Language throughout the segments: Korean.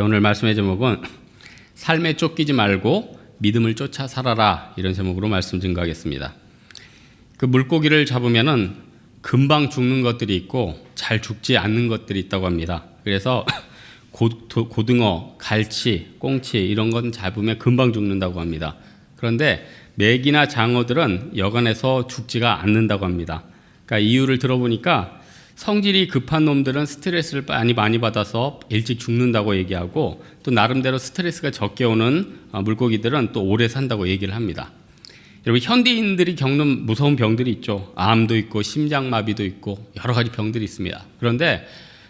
오늘 말씀의 제목은 삶에 쫓기지 말고 믿음을 쫓아 살아라, 이런 제목으로 말씀 증거하겠습니다. 그 물고기를 잡으면은 금방 죽는 것들이 있고 잘 죽지 않는 것들이 있다고 합니다. 그래서 고등어, 갈치, 꽁치 이런 건 잡으면 금방 죽는다고 합니다. 그런데 메기나 장어들은 여간해서 죽지가 않는다고 합니다. 그러니까 이유를 들어보니까 성질이 급한 놈들은 스트레스를 많이 받아서 일찍 죽는다고 얘기하고, 또 나름대로 스트레스가 적게 오는 물고기들은 또 오래 산다고 얘기를 합니다. 여러분, 현대인들이 겪는 무서운 병들이 있죠. 암도 있고 심장마비도 있고 여러 가지 병들이 있습니다. 그런데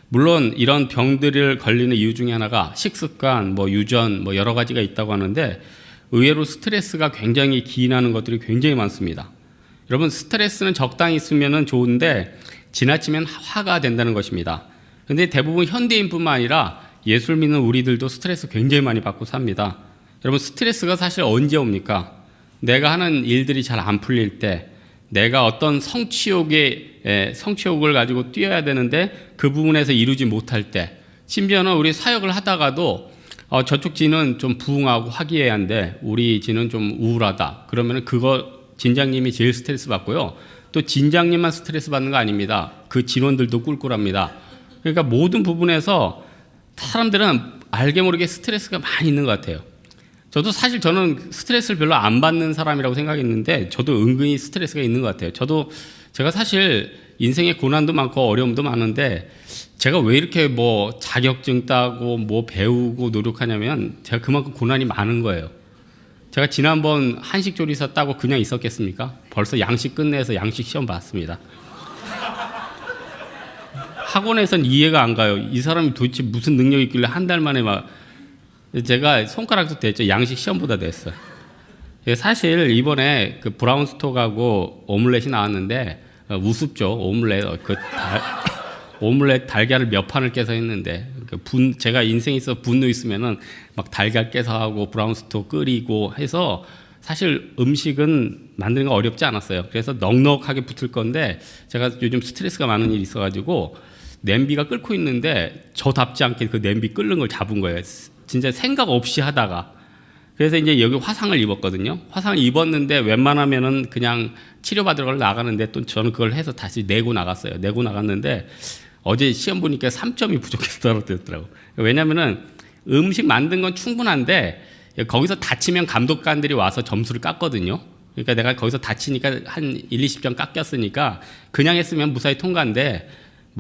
물론 이런 병들을 걸리는 이유 중에 하나가 식습관, 유전, 여러 가지가 있다고 하는데, 의외로 스트레스가 굉장히 기인하는 것들이 굉장히 많습니다. 여러분, 스트레스는 적당히 있으면 좋은데 지나치면 화가 된다는 것입니다. 그런데 대부분 현대인뿐만 아니라 예술 믿는 우리들도 스트레스 굉장히 많이 받고 삽니다. 여러분, 스트레스가 사실 언제 옵니까? 내가 하는 일들이 잘 안 풀릴 때, 내가 어떤 성취욕을 가지고 뛰어야 되는데 그 부분에서 이루지 못할 때, 심지어는 우리 사역을 하다가도 저쪽 지는 좀 부흥하고 화기애애한데 우리 지는 좀 우울하다. 그러면 그거 진장님이 제일 스트레스 받고요. 또 진장님만 스트레스 받는 거 아닙니다. 그 진원들도 꿀꿀합니다. 그러니까 모든 부분에서 사람들은 알게 모르게 스트레스가 많이 있는 것 같아요. 저도 사실 저는 스트레스를 별로 안 받는 사람이라고 생각했는데 저도 은근히 스트레스가 있는 것 같아요. 제가 사실 인생에 고난도 많고 어려움도 많은데 제가 왜 이렇게 자격증 따고 배우고 노력하냐면 제가 그만큼 고난이 많은 거예요. 제가 지난번 한식조리사 따고 그냥 있었겠습니까? 벌써 양식 끝내서 양식 시험 봤습니다. 학원에선 이해가 안 가요. 이 사람이 도대체 무슨 능력이 있길래 한 달 만에 제가 손가락도 됐죠. 양식 시험보다 됐어요. 사실 이번에 그 브라운 스톡하고 오믈렛이 나왔는데 우습죠. 오믈렛 달걀을 몇 판을 깨서 했는데, 제가 인생에 있어 분노 있으면은 막 달걀 깨서 하고 브라운 스톡 끓이고 해서 사실 음식은 만드는 거 어렵지 않았어요. 그래서 넉넉하게 붙을 건데 제가 요즘 스트레스가 많은 일이 있어가지고 냄비가 끓고 있는데 저답지 않게 그 냄비 끓는 걸 잡은 거예요. 진짜 생각 없이 하다가. 그래서 이제 여기 화상을 입었거든요. 화상을 입었는데 웬만하면은 그냥 치료받으러 나가는데 또 저는 그걸 해서 다시 내고 나갔어요. 내고 나갔는데 어제 시험 보니까 3점이 부족해서 떨어뜨렸더라고요. 왜냐면은 음식 만든 건 충분한데 거기서 다치면 감독관들이 와서 점수를 깎거든요. 그러니까 내가 거기서 다치니까 한 1, 20점 깎였으니까 그냥 했으면 무사히 통과인데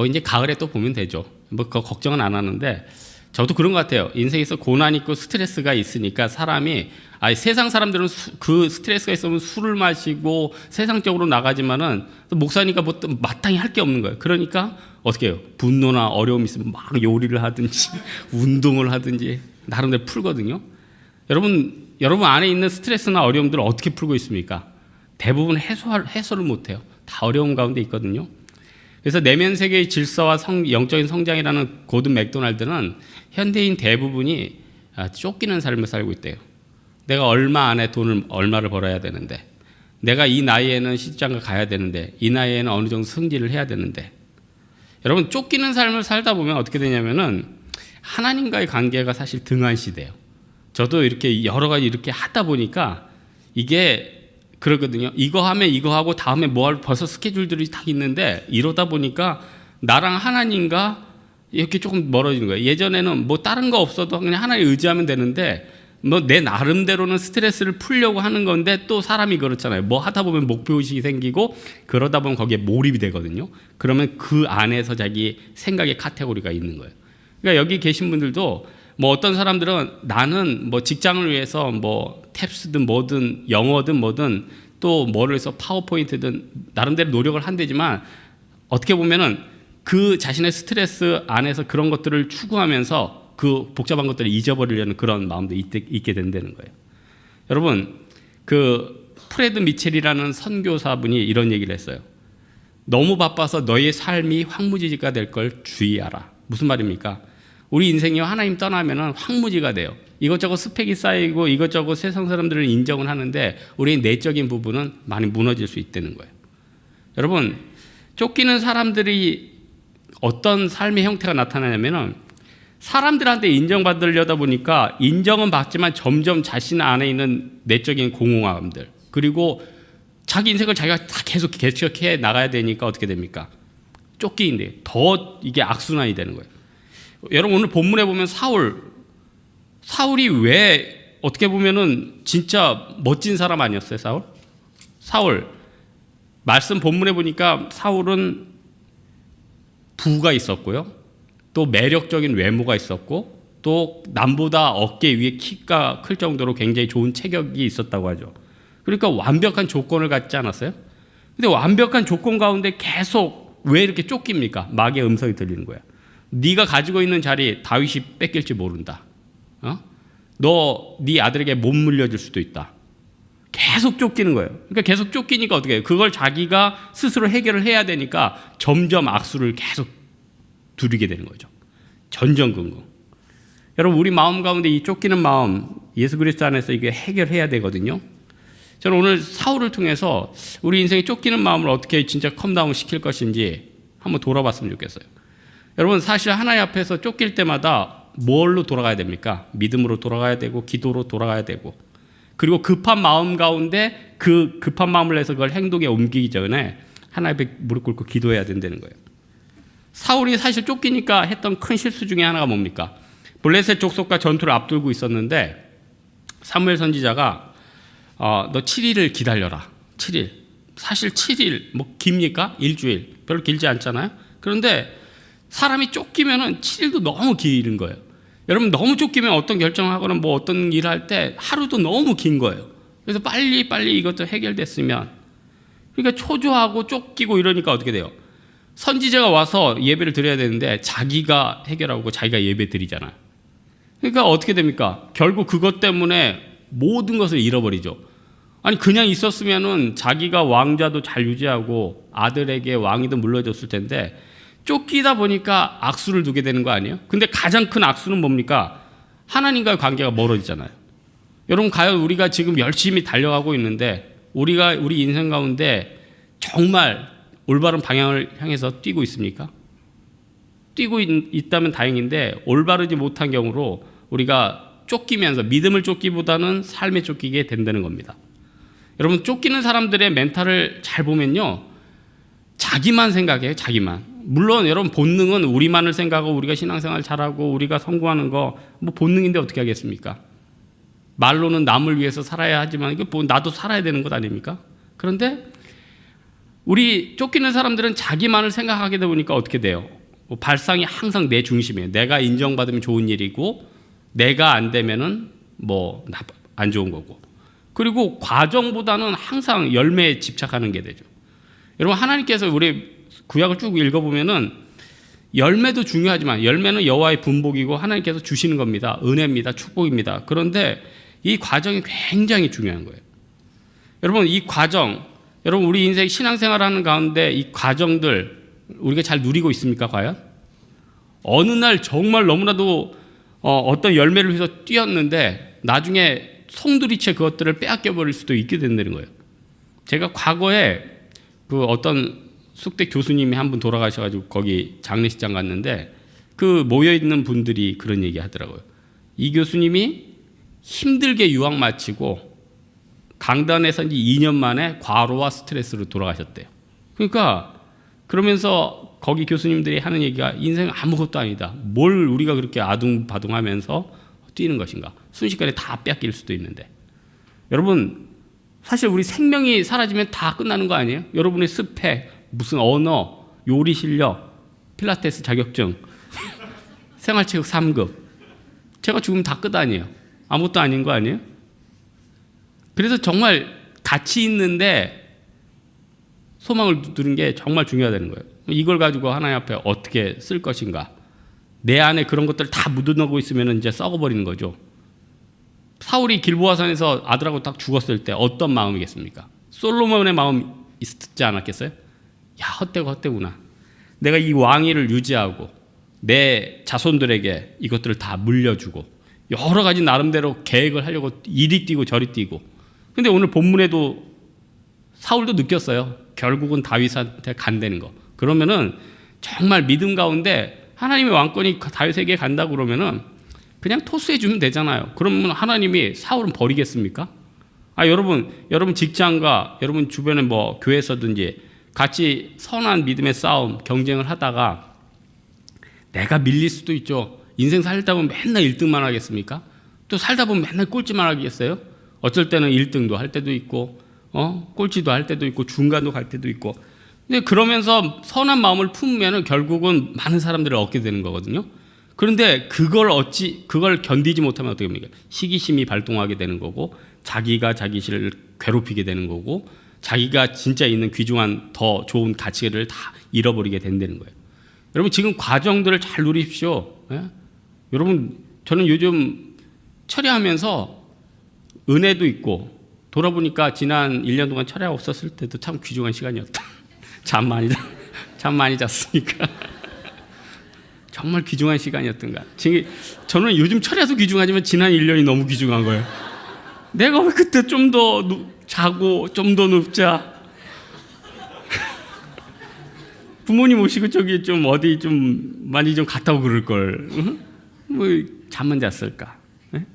이제 가을에 또 보면 되죠. 그거 걱정은 안 하는데, 저도 그런 것 같아요. 인생에서 고난 있고 스트레스가 있으니까 사람이, 세상 사람들은 그 스트레스가 있으면 술을 마시고 세상적으로 나가지만은 목사니까 마땅히 할 게 없는 거예요. 그러니까 어떻게 해요? 분노나 어려움이 있으면 막 요리를 하든지 운동을 하든지 나름대로 풀거든요. 여러분 안에 있는 스트레스나 어려움들을 어떻게 풀고 있습니까? 대부분 해소를 못해요. 다 어려움 가운데 있거든요. 그래서 내면 세계의 질서와 영적인 성장이라는 고든 맥도날드는 현대인 대부분이 쫓기는 삶을 살고 있대요. 내가 얼마 안에 돈을 얼마를 벌어야 되는데, 내가 이 나이에는 시집장가 가야 되는데, 이 나이에는 어느 정도 승진을 해야 되는데, 여러분 쫓기는 삶을 살다 보면 어떻게 되냐면은 하나님과의 관계가 사실 등한시돼요. 저도 이렇게 여러 가지 이렇게 하다 보니까 이게 그러거든요. 이거 하면 이거 하고 다음에 벌써 스케줄들이 다 있는데, 이러다 보니까 나랑 하나님과 이렇게 조금 멀어지는 거예요. 예전에는 다른 거 없어도 그냥 하나님 의지하면 되는데, 내 나름대로는 스트레스를 풀려고 하는 건데, 또 사람이 그렇잖아요. 하다 보면 목표의식이 생기고 그러다 보면 거기에 몰입이 되거든요. 그러면 그 안에서 자기 생각의 카테고리가 있는 거예요. 그러니까 여기 계신 분들도 어떤 사람들은 나는 직장을 위해서 탭스든 뭐든 영어든 뭐든 또 뭐를 해서 파워포인트든 나름대로 노력을 한대지만, 어떻게 보면은 그 자신의 스트레스 안에서 그런 것들을 추구하면서 그 복잡한 것들을 잊어버리려는 그런 마음도 있게 된다는 거예요. 여러분, 그 프레드 미첼이라는 선교사분이 이런 얘기를 했어요. 너무 바빠서 너의 삶이 황무지가 될 걸 주의하라. 무슨 말입니까? 우리 인생이 하나님 떠나면은 황무지가 돼요. 이것저것 스펙이 쌓이고 이것저것 세상 사람들을 인정을 하는데 우리의 내적인 부분은 많이 무너질 수 있다는 거예요. 여러분, 쫓기는 사람들이 어떤 삶의 형태가 나타나냐면은 사람들한테 인정받으려다 보니까 인정은 받지만 점점 자신 안에 있는 내적인 공허함들, 그리고 자기 인생을 자기가 다 계속 개척해 나가야 되니까 어떻게 됩니까? 쫓기는데 더 이게 악순환이 되는 거예요. 여러분 오늘 본문에 보면 사울이 왜 어떻게 보면은 진짜 멋진 사람 아니었어요? 사울 말씀 본문에 보니까 사울은 부가 있었고요, 또 매력적인 외모가 있었고, 또 남보다 어깨 위에 키가 클 정도로 굉장히 좋은 체격이 있었다고 하죠. 그러니까 완벽한 조건을 갖지 않았어요? 근데 완벽한 조건 가운데 계속 왜 이렇게 쫓깁니까? 마귀의 음성이 들리는 거야. 네가 가지고 있는 자리 다윗이 뺏길지 모른다. 너 네 아들에게 못 물려줄 수도 있다. 계속 쫓기는 거예요. 그러니까 계속 쫓기니까 어떻게 해요? 그걸 자기가 스스로 해결을 해야 되니까 점점 악수를 계속 두리게 되는 거죠. 전전긍긍. 여러분 우리 마음 가운데 이 쫓기는 마음 예수 그리스도 안에서 이게 해결해야 되거든요. 저는 오늘 사울을 통해서 우리 인생에 쫓기는 마음을 어떻게 진짜 컴다운 시킬 것인지 한번 돌아봤으면 좋겠어요. 여러분 사실 하나님 앞에서 쫓길 때마다 뭘로 돌아가야 됩니까? 믿음으로 돌아가야 되고 기도로 돌아가야 되고, 그리고 급한 마음 가운데 그 급한 마음을 내서 그걸 행동에 옮기기 전에 하나님 앞에 무릎 꿇고 기도해야 된다는 거예요. 사울이 사실 쫓기니까 했던 큰 실수 중에 하나가 뭡니까? 블레셋 족속과 전투를 앞두고 있었는데 사무엘 선지자가 너 7일을 기다려라. 7일. 사실 7일 뭐 깁니까? 일주일. 별로 길지 않잖아요. 그런데 사람이 쫓기면은 7일도 너무 긴 거예요. 여러분 너무 쫓기면 어떤 결정을 하거나 뭐 어떤 일을 할 때 하루도 너무 긴 거예요. 그래서 빨리 이것도 해결됐으면, 그러니까 초조하고 쫓기고 이러니까 어떻게 돼요? 선지자가 와서 예배를 드려야 되는데 자기가 해결하고 자기가 예배 드리잖아요. 그러니까 어떻게 됩니까? 결국 그것 때문에 모든 것을 잃어버리죠. 아니 그냥 있었으면은 자기가 왕자도 잘 유지하고 아들에게 왕위도 물려줬을 텐데 쫓기다 보니까 악수를 두게 되는 거 아니에요? 근데 가장 큰 악수는 뭡니까? 하나님과의 관계가 멀어지잖아요. 여러분 과연 우리가 지금 열심히 달려가고 있는데 우리 인생 가운데 정말 올바른 방향을 향해서 뛰고 있습니까? 뛰고 있다면 다행인데 올바르지 못한 경우로 우리가 쫓기면서 믿음을 쫓기보다는 삶에 쫓기게 된다는 겁니다. 여러분 쫓기는 사람들의 멘탈을 잘 보면요, 자기만 생각해요. 자기만. 물론 여러분 본능은 우리만을 생각하고 우리가 신앙생활 잘하고 우리가 성공하는 거 뭐 본능인데 어떻게 하겠습니까? 말로는 남을 위해서 살아야 하지만 이게 뭐 나도 살아야 되는 것 아닙니까? 그런데 우리 쫓기는 사람들은 자기만을 생각하게 되다 보니까 어떻게 돼요? 발상이 항상 내 중심이에요. 내가 인정받으면 좋은 일이고 내가 안 되면은 뭐 안 좋은 거고, 그리고 과정보다는 항상 열매에 집착하는 게 되죠. 여러분 하나님께서 우리 구약을 쭉 읽어보면은 열매도 중요하지만 열매는 여호와의 분복이고 하나님께서 주시는 겁니다. 은혜입니다. 축복입니다. 그런데 이 과정이 굉장히 중요한 거예요. 여러분 이 과정, 여러분 우리 인생 신앙생활하는 가운데 이 과정들 우리가 잘 누리고 있습니까 과연? 어느 날 정말 너무나도 어떤 열매를 위해서 뛰었는데 나중에 송두리째 그것들을 빼앗겨 버릴 수도 있게 된다는 거예요. 제가 과거에 그 어떤 숙대 교수님이 한 분 돌아가셔가지고 거기 장례식장 갔는데 그 모여있는 분들이 그런 얘기 하더라고요. 이 교수님이 힘들게 유학 마치고 강단에서 이제 2년 만에 과로와 스트레스로 돌아가셨대요. 그러니까 그러면서 거기 교수님들이 하는 얘기가 인생은 아무것도 아니다. 뭘 우리가 그렇게 아둥바둥하면서 뛰는 것인가. 순식간에 다 뺏길 수도 있는데. 여러분 사실 우리 생명이 사라지면 다 끝나는 거 아니에요? 여러분의 스펙, 무슨 언어, 요리 실력, 필라테스 자격증, 생활체육 3급. 제가 죽으면 다 끝 아니에요? 아무것도 아닌 거 아니에요? 그래서 정말 가치 있는데 소망을 두는 게 정말 중요하다는 거예요. 이걸 가지고 하나님 앞에 어떻게 쓸 것인가. 내 안에 그런 것들 다 묻어놓고 있으면 이제 썩어버리는 거죠. 사울이 길보아산에서 아들하고 딱 죽었을 때 어떤 마음이겠습니까? 솔로몬의 마음 있지 않았겠어요? 야, 헛되구나. 내가 이 왕위를 유지하고 내 자손들에게 이것들을 다 물려주고 여러 가지 나름대로 계획을 하려고 이리 뛰고 저리 뛰고. 근데 오늘 본문에도 사울도 느꼈어요. 결국은 다윗한테 간다는 거. 그러면은 정말 믿음 가운데 하나님의 왕권이 다윗에게 간다 그러면은 그냥 토스해 주면 되잖아요. 그러면 하나님이 사울은 버리겠습니까? 여러분 직장과 여러분 주변에 뭐 교회에서든지 같이 선한 믿음의 싸움, 경쟁을 하다가 내가 밀릴 수도 있죠. 인생 살다 보면 맨날 1등만 하겠습니까? 또 살다 보면 맨날 꼴찌만 하겠어요? 어쩔 때는 1등도 할 때도 있고, 꼴찌도 할 때도 있고, 중간도 갈 때도 있고. 근데 그러면서 선한 마음을 품으면 결국은 많은 사람들을 얻게 되는 거거든요. 그런데 그걸 견디지 못하면 어떻게 합니까? 시기심이 발동하게 되는 거고, 자기가 자기를 괴롭히게 되는 거고, 자기가 진짜 있는 귀중한 더 좋은 가치를 다 잃어버리게 된다는 거예요. 여러분 지금 과정들을 잘 누리십시오. 예? 여러분 저는 요즘 철야하면서 은혜도 있고 돌아보니까 지난 1년 동안 철야 없었을 때도 참 귀중한 시간이었다. 잠 많이 잤으니까 정말 귀중한 시간이었던가. 저는 요즘 철야도 귀중하지만 지난 1년이 너무 귀중한 거예요. 내가 왜 그때 좀 더 자고 좀 더 눕자. 부모님 오시고 저기 좀 어디 좀 많이 좀 갔다 오고 그럴 걸. 뭐 잠만 잤을까? 네?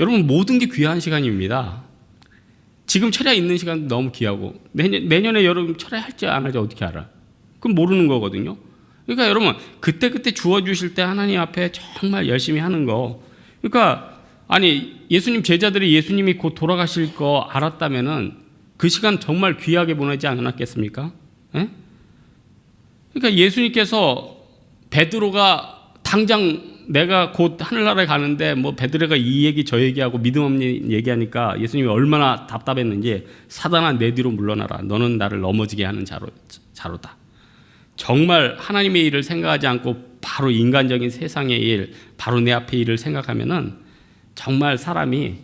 여러분 모든 게 귀한 시간입니다. 지금 철야 있는 시간도 너무 귀하고 내년에 여러분 철야 할지 안 할지 어떻게 알아? 그럼 모르는 거거든요. 그러니까 여러분 그때 주어 주실 때 하나님 앞에 정말 열심히 하는 거. 그러니까 예수님 제자들이 예수님이 곧 돌아가실 거 알았다면은 그 시간 정말 귀하게 보내지 않았겠습니까? 네? 그러니까 예수님께서 베드로가 당장 내가 곧 하늘나라에 가는데 뭐 베드로가 이 얘기 저 얘기하고 믿음 없는 얘기하니까 예수님이 얼마나 답답했는지 사단아 내 뒤로 물러나라. 너는 나를 넘어지게 하는 자로다. 정말 하나님의 일을 생각하지 않고 바로 인간적인 세상의 일, 바로 내 앞의 일을 생각하면은 정말 사람이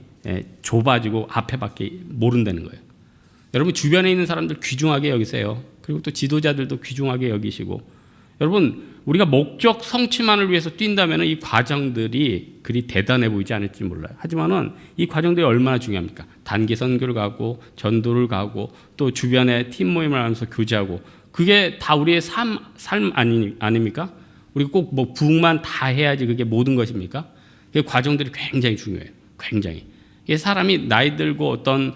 좁아지고 앞에밖에 모른다는 거예요. 여러분 주변에 있는 사람들 귀중하게 여기세요. 그리고 또 지도자들도 귀중하게 여기시고 여러분 우리가 목적 성취만을 위해서 뛴다면 이 과정들이 그리 대단해 보이지 않을지 몰라요. 하지만은 이 과정들이 얼마나 중요합니까? 단기 선교를 가고 전도를 가고 또 주변에 팀 모임을 하면서 교제하고 그게 다 우리의 삶 아닙니까? 우리가 꼭 뭐 부흥만 다 해야지 그게 모든 것입니까? 그 과정들이 굉장히 중요해요. 굉장히. 사람이 나이 들고 어떤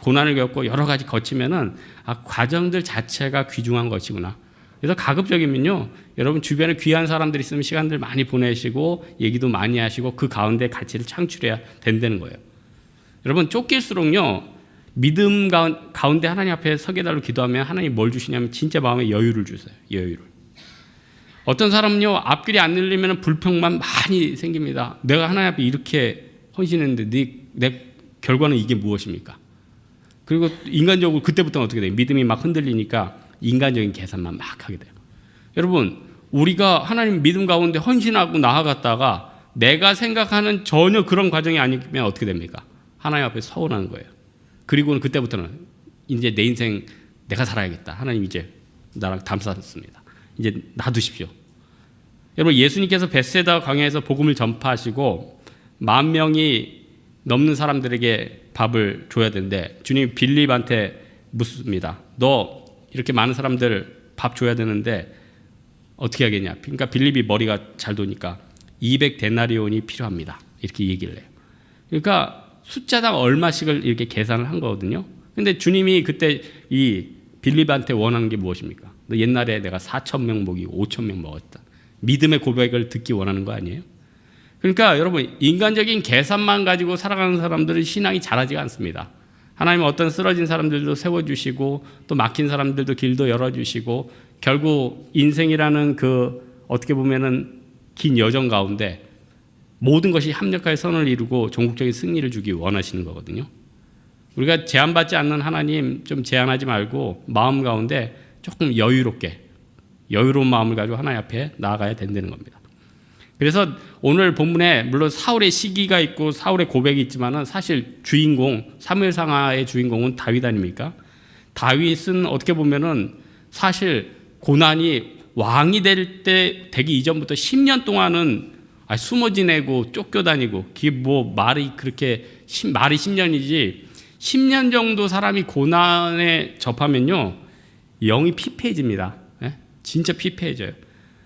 고난을 겪고 여러 가지 거치면은 과정들 자체가 귀중한 것이구나. 그래서 가급적이면요, 여러분 주변에 귀한 사람들이 있으면 시간들 많이 보내시고 얘기도 많이 하시고 그 가운데 가치를 창출해야 된다는 거예요. 여러분 쫓길수록요, 믿음 가운데 하나님 앞에 서게 달라고 기도하면 하나님 뭘 주시냐면 진짜 마음에 여유를 주세요. 여유를. 어떤 사람은요, 앞길이 안 열리면 불평만 많이 생깁니다. 내가 하나님 앞에 이렇게 헌신했는데 내 결과는 이게 무엇입니까? 그리고 인간적으로 그때부터는 어떻게 돼요? 믿음이 막 흔들리니까 인간적인 계산만 막 하게 돼요. 여러분 우리가 하나님 믿음 가운데 헌신하고 나아갔다가 내가 생각하는 전혀 그런 과정이 아니면 어떻게 됩니까? 하나님 앞에 서운한 거예요. 그리고는 그때부터는 이제 내 인생 내가 살아야겠다. 하나님 이제 나랑 담쌌습니다. 이제 놔두십시오. 여러분 예수님께서 베세다 광야에서 복음을 전파하시고 10,000명이 넘는 사람들에게 밥을 줘야 되는데 주님이 빌립한테 묻습니다. 너 이렇게 많은 사람들 밥 줘야 되는데 어떻게 하겠냐? 그러니까 빌립이 머리가 잘 도니까 200데나리온이 필요합니다. 이렇게 얘기를 해요. 그러니까 숫자당 얼마씩을 이렇게 계산을 한 거거든요. 근데 주님이 그때 이 빌립한테 원하는 게 무엇입니까? 너 옛날에 내가 4,000명 먹이고 5,000명 먹었다. 믿음의 고백을 듣기 원하는 거 아니에요? 그러니까 여러분 인간적인 계산만 가지고 살아가는 사람들은 신앙이 자라지가 않습니다. 하나님은 어떤 쓰러진 사람들도 세워주시고 또 막힌 사람들도 길도 열어주시고 결국 인생이라는 그 어떻게 보면은 긴 여정 가운데 모든 것이 합력하여 선을 이루고 종국적인 승리를 주기 원하시는 거거든요. 우리가 제한받지 않는 하나님 좀 제한하지 말고 마음 가운데 조금 여유로운 마음을 가지고 하나님 앞에 나아가야 된다는 겁니다. 그래서 오늘 본문에 물론 사울의 시기가 있고 사울의 고백이 있지만은 사실 주인공 사무엘상하의 주인공은 다윗 아닙니까? 다윗은 어떻게 보면은 사실 고난이 왕이 되기 이전부터 10년 동안은 숨어 지내고 쫓겨다니고 그게 뭐 말이 10년이지 10년 정도 사람이 고난에 접하면요 영이 피폐해집니다. 진짜 피폐해져요.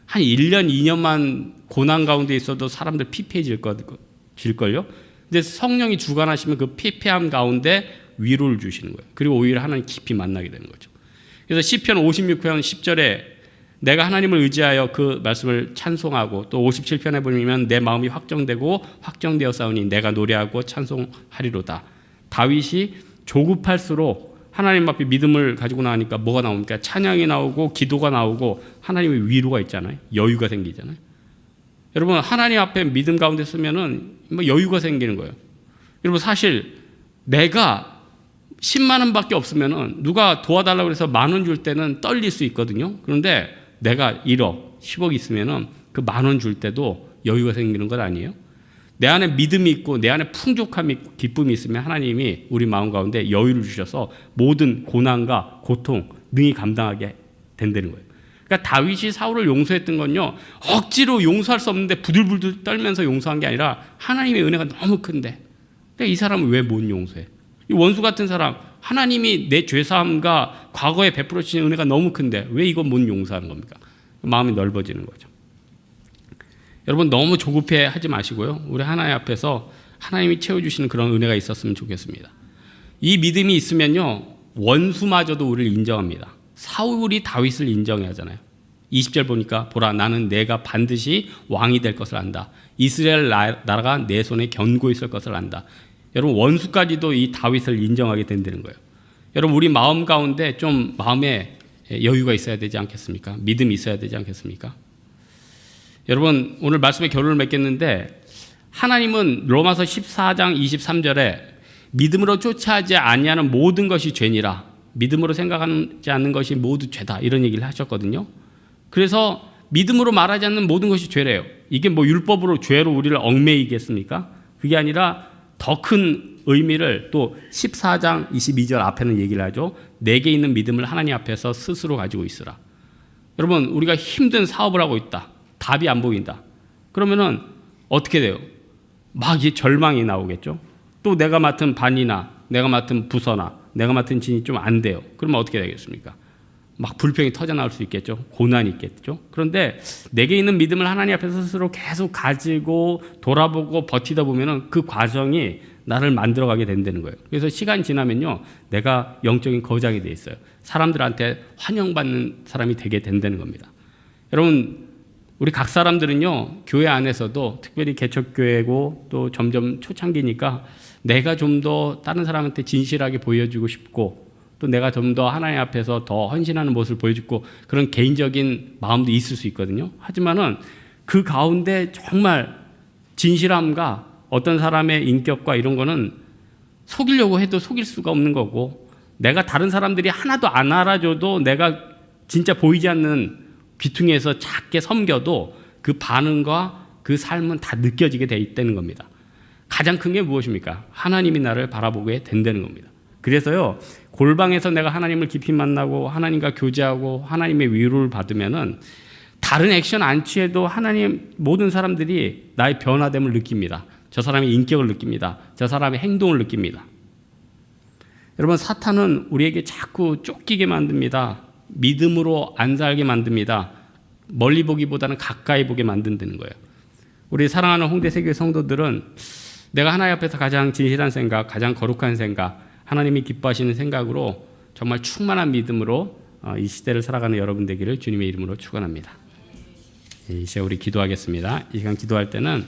한 1년, 2년만 고난 가운데 있어도 사람들 피폐해질걸요? 근데 성령이 주관하시면 그 피폐함 가운데 위로를 주시는 거예요. 그리고 오히려 하나님 깊이 만나게 되는 거죠. 그래서 시편 56편 10절에 내가 하나님을 의지하여 그 말씀을 찬송하고, 또 57편에 보면 내 마음이 확정되고 확정되어 싸우니 내가 노래하고 찬송하리로다. 다윗이 조급할수록 하나님 앞에 믿음을 가지고 나오니까 뭐가 나옵니까? 찬양이 나오고 기도가 나오고 하나님의 위로가 있잖아요. 여유가 생기잖아요. 여러분, 하나님 앞에 믿음 가운데 쓰면은 뭐 여유가 생기는 거예요. 여러분, 사실 내가 10만 원밖에 없으면은 누가 도와달라고 해서 10,000원 줄 때는 떨릴 수 있거든요. 그런데 내가 1억, 10억 있으면은 그 10,000원 줄 때도 여유가 생기는 것 아니에요? 내 안에 믿음이 있고 내 안에 풍족함이 있고 기쁨이 있으면 하나님이 우리 마음 가운데 여유를 주셔서 모든 고난과 고통 능히 감당하게 된다는 거예요. 그러니까 다윗이 사울을 용서했던 건요, 억지로 용서할 수 없는데 부들부들 떨면서 용서한 게 아니라 하나님의 은혜가 너무 큰데, 근데 이 사람은 왜 못 용서해? 이 원수 같은 사람, 하나님이 내 죄사함과 과거에 베풀어 주신 은혜가 너무 큰데 왜 이거 못 용서하는 겁니까? 마음이 넓어지는 거죠. 여러분, 너무 조급해 하지 마시고요, 우리 하나님 앞에서 하나님이 채워주시는 그런 은혜가 있었으면 좋겠습니다. 이 믿음이 있으면요, 원수마저도 우리를 인정합니다. 사울이 다윗을 인정해야 하잖아요. 20절 보니까 보라, 나는 내가 반드시 왕이 될 것을 안다. 이스라엘 나라가 내 손에 견고 있을 것을 안다. 여러분, 원수까지도 이 다윗을 인정하게 된다는 거예요. 여러분, 우리 마음 가운데 좀 마음에 여유가 있어야 되지 않겠습니까? 믿음이 있어야 되지 않겠습니까? 여러분, 오늘 말씀의 결론을 맺겠는데, 하나님은 로마서 14장 23절에 믿음으로 쫓아하지 아니하는 모든 것이 죄니라, 믿음으로 생각하지 않는 것이 모두 죄다, 이런 얘기를 하셨거든요. 그래서 믿음으로 말하지 않는 모든 것이 죄래요. 이게 뭐 율법으로 죄로 우리를 얽매이겠습니까? 그게 아니라 더 큰 의미를 또 14장 22절 앞에는 얘기를 하죠. 내게 있는 믿음을 하나님 앞에서 스스로 가지고 있으라. 여러분, 우리가 힘든 사업을 하고 있다. 답이 안 보인다. 그러면은 어떻게 돼요? 막 이 절망이 나오겠죠. 또 내가 맡은 반이나 내가 맡은 부서나 내가 맡은 진이 좀 안 돼요. 그러면 어떻게 되겠습니까? 막 불평이 터져나올 수 있겠죠. 고난이 있겠죠. 그런데 내게 있는 믿음을 하나님 앞에서 스스로 계속 가지고 돌아보고 버티다 보면은 그 과정이 나를 만들어가게 된다는 거예요. 그래서 시간이 지나면요, 내가 영적인 거장이 돼 있어요. 사람들한테 환영받는 사람이 되게 된다는 겁니다. 여러분, 우리 각 사람들은요, 교회 안에서도 특별히 개척교회고 또 점점 초창기니까 내가 좀 더 다른 사람한테 진실하게 보여주고 싶고, 또 내가 좀 더 하나님 앞에서 더 헌신하는 모습을 보여주고, 그런 개인적인 마음도 있을 수 있거든요. 하지만은 그 가운데 정말 진실함과 어떤 사람의 인격과 이런 거는 속이려고 해도 속일 수가 없는 거고, 내가 다른 사람들이 하나도 안 알아줘도 내가 진짜 보이지 않는 귀퉁이에서 작게 섬겨도 그 반응과 그 삶은 다 느껴지게 돼 있다는 겁니다. 가장 큰 게 무엇입니까? 하나님이 나를 바라보게 된다는 겁니다. 그래서요, 골방에서 내가 하나님을 깊이 만나고 하나님과 교제하고 하나님의 위로를 받으면은 다른 액션 안 취해도 하나님, 모든 사람들이 나의 변화됨을 느낍니다. 저 사람의 인격을 느낍니다. 저 사람의 행동을 느낍니다. 여러분, 사탄은 우리에게 자꾸 쫓기게 만듭니다. 믿음으로 안 살게 만듭니다. 멀리 보기보다는 가까이 보게 만든다는 거예요. 우리 사랑하는 홍대세교회 성도들은 내가 하나님 앞에서 가장 진실한 생각, 가장 거룩한 생각, 하나님이 기뻐하시는 생각으로 정말 충만한 믿음으로 이 시대를 살아가는 여러분 되기를 주님의 이름으로 축원합니다. 이제 우리 기도하겠습니다. 이 시간 기도할 때는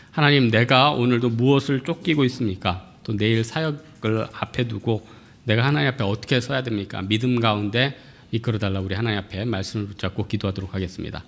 하나님, 내가 오늘도 무엇을 쫓기고 있습니까? 또 내일 사역을 앞에 두고 내가 하나님 앞에 어떻게 서야 됩니까? 믿음 가운데 이끌어달라 우리 하나님 앞에 말씀을 붙잡고 기도하도록 하겠습니다.